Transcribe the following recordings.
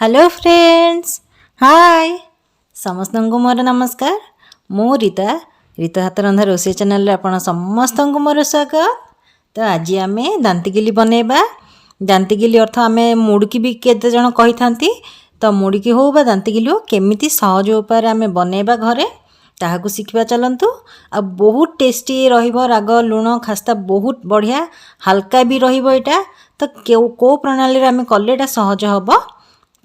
Hello friends, हाय समस्त को मोर नमस्कार। मु रीता रीता हाथ रंधा रोषे चैनल आपण समस्त को मोर स्वागत। तो आज आम दांतिकिली बनैबा। दांतिकिली अर्थ आम मुड़की भी केते जन कही थांती। तो मुड़की हो बा दांतिकिली हो केमिति सहज उपाय आम बनैबा घरे ताहाकू शिखिबा चलंतु। आ बहुत टेस्टी रहिबो, राग लुण खास्ता बहुत बढ़िया, हल्का भी रहिबो एटा। तो को प्रणाली रे आम कले एटा सहज हबो।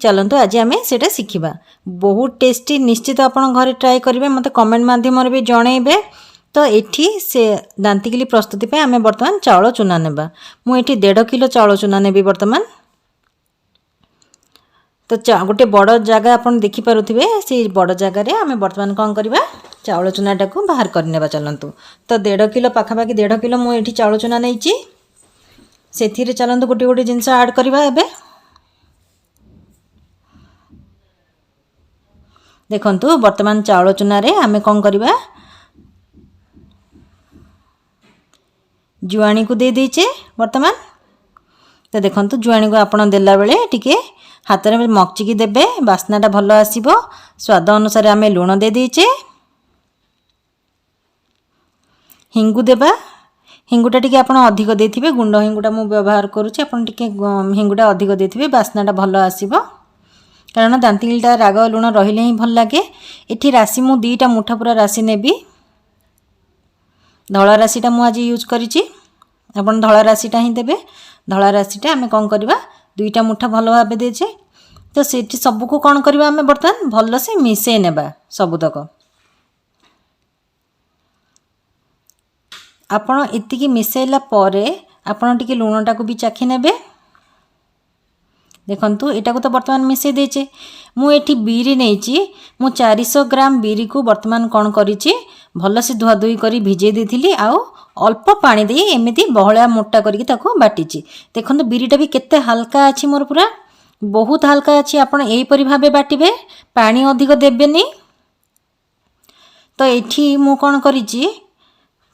चलतु आज आम से शिखा। बहुत टेस्टी, निश्चित आप घरे ट्राए करेंगे, मत कमेंट माध्यम भी जनइबे। तो ये से दांतिकिली प्रस्तुति पे आम बर्तमान चाउल चूना नेबा। मुझे 1.5 किलो चाउल चूना नेबी बर्तमान। तो गोटे बड़ जगह आप देखिपे, से बड़ जगार आम बर्तमान कौन करवा चाउल चूनाटा को बाहर करने। चलतु तो 1.5 किलो पाखापाखि 1.5 किलो मुझे चाउल चूना नहीं से चलतु गोटे गोटे जिनस आड करवा। एबे देखंतु वर्तमान चाउल चूना रे आमे कौन करवा, जुआणी को दे दीचे वर्तमान। तो देखंतु जुआणी को आपण देला बेले टिके हाथ में मकचिकी देबे, बास्नाटा भल आसीबो। स्वाद अनुसार आमे लुण दे दीचे, हिंगु देबा। हिंगुटा टिके आपण अधिक देथिबे, गुंड हिंगुटा मु व्यवहार करूची, आपण टिके हिंगुटा अधिक देथिबे, बास्नाटा भल आसीबो। कारण दांतिकिलीटा राग लुण रहिले ही भल लगे। इठी राशि मु 2टा मुठा पूरा राशि नेबी। धला राशिटा मु आज यूज करिछि, आपन धला राशिटा ही देबे। धला राशिटा आमे कोन करबा, 2टा मुठा भल भाबे देछे। तो सेठी सब को कोन करबा, आमे बर्तमान भल से मिसे नेबा सबुतक। आपन इतिकी मिसेला परे आपन टिके लुणटा को भी चाखी नेबे। देखंतु एटा को तो वर्तमान मिसे देचे। मु एठी बीरी नेची, मु 400 ग्राम बीरी को वर्तमान कौन करिछि, भल से धुआ धुई करी भिजे देथिली। आउ अल्प पानी दे एमिति बहळा मोटा करके ताको बाटिछि। देखंतु बीरीटा भी केते हल्का अछि, मोर पूरा बहुत हल्का अछि। आपण एई परि भाबे बाटिबे, पानी अधिक देबेनी। तो एठी मु कौन करिछि,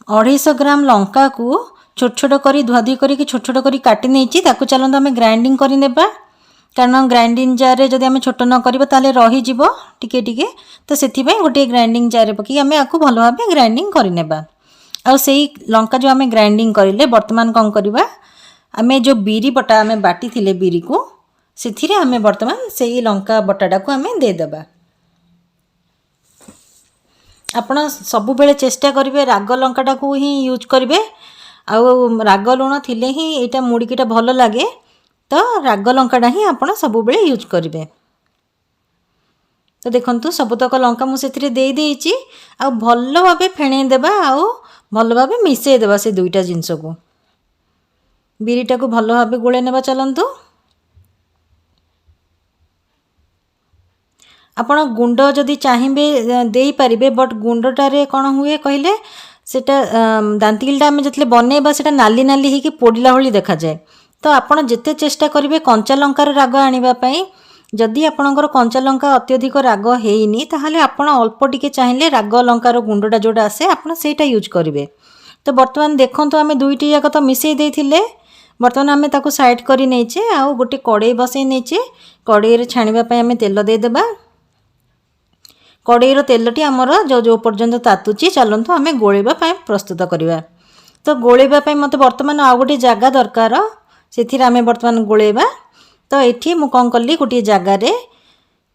250 ग्राम लंका को छोट छोट करी धुआ धुई करी छोट छोट करी काटी नेछि। ताको चलंतु आमे ग्राइंडिंग करि नेबा। कारण ग्राइंडिंग जार रे जदि आमे छोट न करबा ताले रही जिवो टिके टिके। तो सेथि पय गोटे ग्राइंडिंग जार रे पकी आमे आकु भलो भाबे ग्राइंडिंग करि नेबा। आ सेही लंका जो आमे ग्राइंडिंग करिले वर्तमान कोन करबा, आमे जो बीरी बटा आमे बाटी थिले बीरी को सेथि रे आमे वर्तमान सेही लंका बटाडा को आमे दे देबा। आपण सब बेले चेष्टा करिवे राग लंकाटा को ही यूज करिवे। आ राग लुण थिले ही एटा मुड़कीटा भलो लागे। तो राग लंकाटा ही आपण सब बेले यूज करिवे। तो देखंतु सबतक लंका मु सेथिरे देई देइची। आ भलो भाबे फेणे देबा, आ भलो भाबे मिसे देबा से 2टा जिंस को। बीरीटा को भलो भाबे गोळे नेबा। चलंतु आपण गुंड जदि चाहिबे देई परिबे, बट गुंडटारे कोन हुए कहिले, सेटा दांतिकिलीटा आमे जतले बनेबा सेटा नाली नाली ही कि पोडिला होली देखा जाए। तो आपण जेते चेष्टा करिवे कंचा लंकार राग आनिबा पई। जदि आपणकर कंचा लंका अत्यधिक राग हेइनी ताहाले आपण अल्प टिके चाहिए राग लंकार गुंडटा जोटा आसे आपण सेटा यूज करिवे। तो वर्तमान देखंतु आमे 2टी जाक तो मिसेई देथिले। वर्तमान आमे ताको साइड करी नेचे। आ गोटे कड़ाई बसई नेचे। कड़ाई रे छानिबा पई आमे तेल दे देबा। कड़ाई रो तेलटी आमर जो जो पर्यंत तातुची, चलंतु आमे गोळेबा पई प्रस्तुत करिवा। तो गोळेबा पई मते वर्तमान आ गोटे जगह दरकार, सेथिरे आमे वर्तमान गोळेबा। तो एठी मु कोन कल्ली, गोटे जगह रे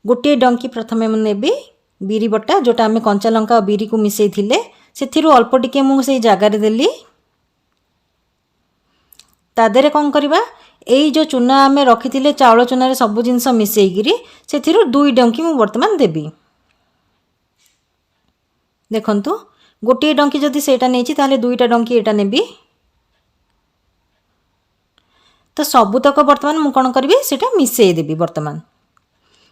गोटे डंकी प्रथमे मु नेबी बीरी बटा जोटा आमे कंचा लंका और बीरी को मिसेई थिले, सेथिरु अल्प टिके मु सेई जगह रे देली। तादेरे कोन करबा, एई जो चूना आमे रखिथिले चाउल चूना रे सब जिंस मिसेई गिरी सेथिरु 2 डंकी मु वर्तमान देबी। देखंतु गोटे डंकी जदि सेटा नेची ताले 2टा डंकी एटा नेबी। तो सबुतक वर्तमान मु कोन करबी, सेटा मिसेई देबी। वर्तमान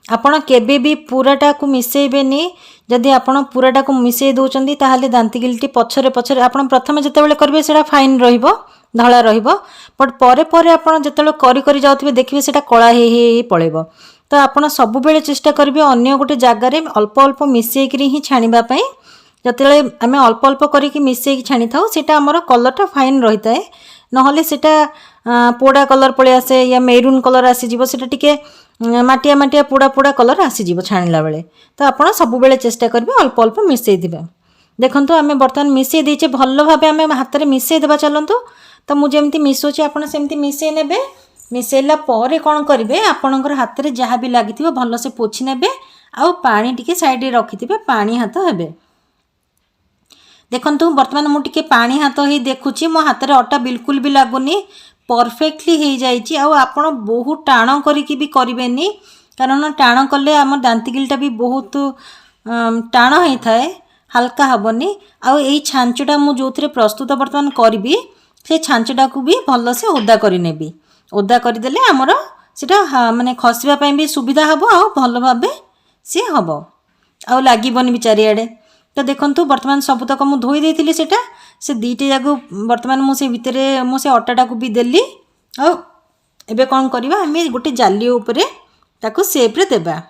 आपण केबे भी पूराटा को मिसेइबेनी। जदि आपण पूराटा को मिसेई दोचंदी ताहाले दांतिकिलीटी पछरे पछरे आपण प्रथमे जतेबेले करबे सेटा फाइन रहिबो, धळा रहिबो। बट परे परे आपण जतेबेले करी करी जाउथिबे देखिबे सेटा कळा हे हे पळेबो। तो आपण सब बेले चेष्टा करबे अन्य गोटे जगह रे अल्प अल्प मिसेई करी ही छानिबा पई। जतेबेले आमे अल्प अल्प करी मिसेई छानी थाउ सेटा हमर कलरटा फाइन रहिताए। नहले सेटा पोड़ा कलर पळे आसे या मेरून कलर आसी जीवो, सेटा टिके माटिया माटिया पोड़ा पोड़ा कलर आसीज छाणिला बेले। तो आपड़ सब बेले चेष्टा करेंगे अल्प अल्प मिसई देवे। देखो आम बर्तमान मिसई देचे भल भाव आम हाथ में मिसई देवा चलतु। तो मुझे मिसोची आप मिसई ने मिसैला कौन करेंगे आपणकर हाथ में जहाँ भी लगी भल से पोछि ने आउ पानी टिके साइड रखि थे पानी हाथ हे। देखो बर्तमान मुझे पानी हाथ ही देखुची मो हाथ में अटा बिल्कुल भी लगुनि परफेक्टली हो जाइए। आपड़ बहुत टाण करिकी भी करेंगे कारण टाण कले आम दांतिकिलीटा भी बहुत टाण होता है हल्का हेनी। आउ यही छांचटा मुझे जो थे प्रस्तुत बर्तमान करी से छांचटा को भी भल से ओदा करनेबी। ओदा करदेले आमर सीटा माने खसवाई भी सुविधा हम आ भल भाव सी हम आउ लगन भी चारिआडे। तो देखो बर्तमान सबुतक मुझे धोई देती से दीटे जाक बर्तमान मुझे भितर मुझे अटाटा को भी देली। आबे कौन करवा आम गोटे जाली उपरे ताकू सेप्रे देबा।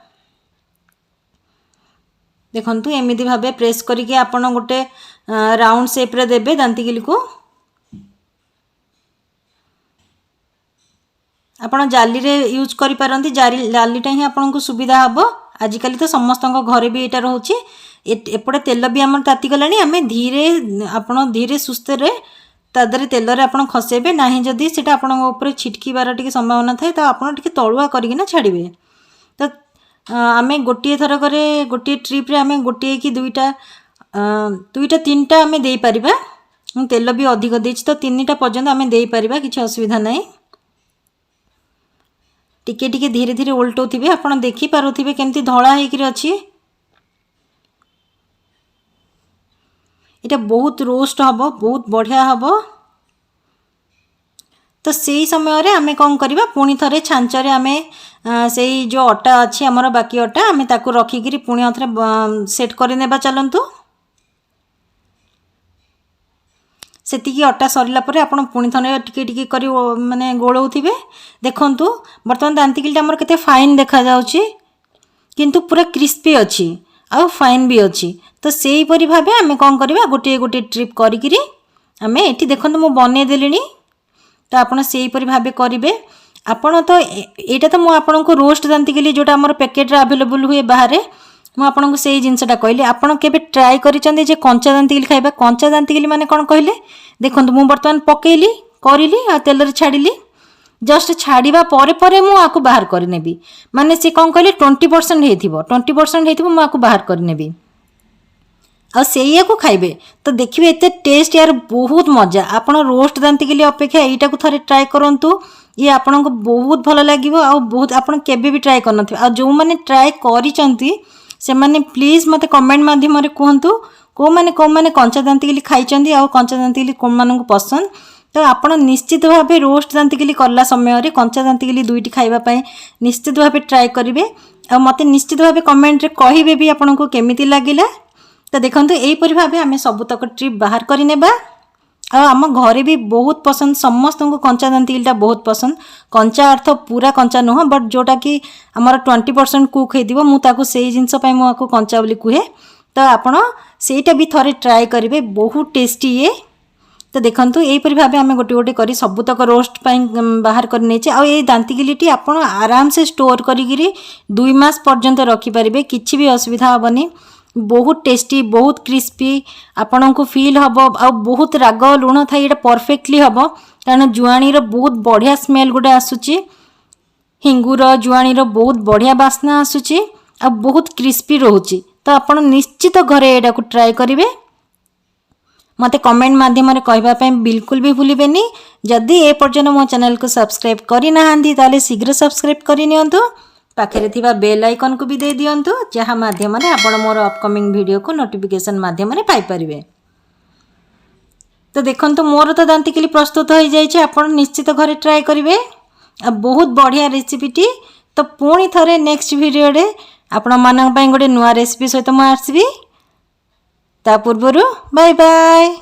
देखु एमती भाव प्रेस करके आपन गोटे राउंड सेप्रे देबे दांतिकिली को। आपन जाली रे यूज करि पारंती जालीटा ही आपन को सुविधा हम। आजिकल तो समस्त घरे भी यहाँ रोचे। एपटे तेल भी आम तातीगलानी आम धीरे आपन धीरे सुस्थ तादरे तेल रे आपन खसेबे नाही जदि सेटा आपन ऊपर छिटकीबार टिके संभावना थाए तो आपन टिके तळुआ करिकिना छाड़िबे। तो आम गोटे थर करे गोटे ट्रिप रे आम गोटे कि दुईटा तीनटा आम दे पारिबा। तेल भी अधिक देछि तो तीनटा पर्यंत आम दे पारिबा किछि असुविधा नाही। टिके टिके धीरे धीरे उल्टोथिबे आपन देखि पारुथिबे केमती धळा हेकि अछि। इटा बहुत रोस्ट हम बहुत बढ़िया हम। तो सही समय रे आमे कौन करवा पुणी थरे छांचरे आमे से जो अटा अच्छी आमर बाकी अटा आमे ताकू रखिकी पुणी थे सेट करनेबा चलतु। सेतिकी अटा सरला परे आपण पुणी थने टिके टिके करी माने गोळौथिबे। देखंतु बर्तमान दांतिकिलीटा हमर केते फाइन देखा जाउची किंतु पूरा क्रिस्पी अच्छी आउ फाइन भी अच्छी। तो सेही परि भाबे आमे कौन करवा गोटे गोटे ट्रिप करिकिरी आमे एठी देखंतु मु बने देलिनी। तो आपण सेही परि भाबे करिवे। आपण तो एटा तो मु आपण को रोस्ट दांतिकिली जोटा हमर पैकेट रे अवेलेबल हुए बाहर मु आपन को सेही जिनसटा कहली। आपण केबे ट्राई करिचंदी जे कंचा दांतिकिली खाइबा। कंचा दांतिकिली माने कोन कहले देखंतु मु बर्तमान पकेइली करिली आ तेल रे छाडिली जस्ट छाड़िबा परे परे मु आकु बाहर करनेबी। माने से कोन कहले 20% हेथिबो 20% हेथिबो मु आकु बाहर करनेबी आ सेया को खाइबे। तो देखिए एते टेस्ट यार बहुत मजा। आपण रोस्ट दांतिकिली अपेक्षा एटा को थरे ट्राई करंतु ये आपन को बहुत भल लागिवो आ बहुत आपण केबे भी ट्राई करनथि। आ जो माने ट्राई करिचंती से माने प्लीज मते कमेंट माध्यम रे कहंतु को माने कंचा दांतिकिली खाइचंदी आ कंचा दांतिकिली कोन मानन को पसंद। तो आपण निश्चित भाव रोस्ट दांतिकिली करला समय रे कंचा दांतिकिली दुईटी खाइबा पई निश्चित भाव ट्राई करिवे आ मते निश्चित भाव कमेंट रे कहिबे भी आपन को केमिति लागिला। तो देखंतु एही परि भाबे आमे सबुतक ट्रिप बाहर करिनेबा। आम घरे भी बहुत पसंद समस्त को कंचा दांतिकिलीटा बहुत पसंद। कंचा अर्थ पूरा कंचा नुह बट जोटा कि आमर 20% कुक हेदिबो मु ताकू सेही जिंस पई मु आकू कंचा बोली कुहे। तो आपण सेटा भी थरे ट्राई करिवे बहुत टेस्टी ये। तो देखंतु एही परि भाबे आमे गोटे गोटे करी सबुतक रोस्ट पई बाहर कर नेचे। आ ए दांतिकिलीटी आपण आराम से स्टोर करिगिरी 2 मास पर्यंत रखि परिबे किछि भी असुविधा हबनी। बहुत टेस्टी बहुत क्रिस्पी आपण को फील हम आ बहुत राग लुण था ये परफेक्टली हम कारण जुआणी बहुत बढ़िया स्मेल गोटे आसूची हिंगुर जुआणी बहुत बढ़िया बास्ना आसूची आ बहुत क्रिस्पी रोची। तो आपण निश्चित घरे एटा को ट्राई करिवे। मते कमेंट माध्यम रे कहबा पय बिल्कुल भी भूलिबेनी। जदि ए पर्यंत मो चैनल को सब्सक्राइब करि नाहंती ताले शीघ्र सब्सक्राइब करि नियंतु। पाखरे थिबा बेल आइकन को भी दे दियंतु जहाँ माध्यम रे आपण मोर अपकमिंग वीडियो को नोटिफिकेशन माध्यम रे पाई परिबे। तो देखंतु मोर तो दांतिकिली प्रस्तुत हो जाइए। आपण निश्चित घरे ट्राई करिवे आ बहुत बढ़िया रेसिपीटी। तो पुणी थरे नेक्स्ट वीडियो रे आपण मानन पय गोटे नुआ रेसिपी सहित म आसीबी। ता पूर्वरु बाय बाय।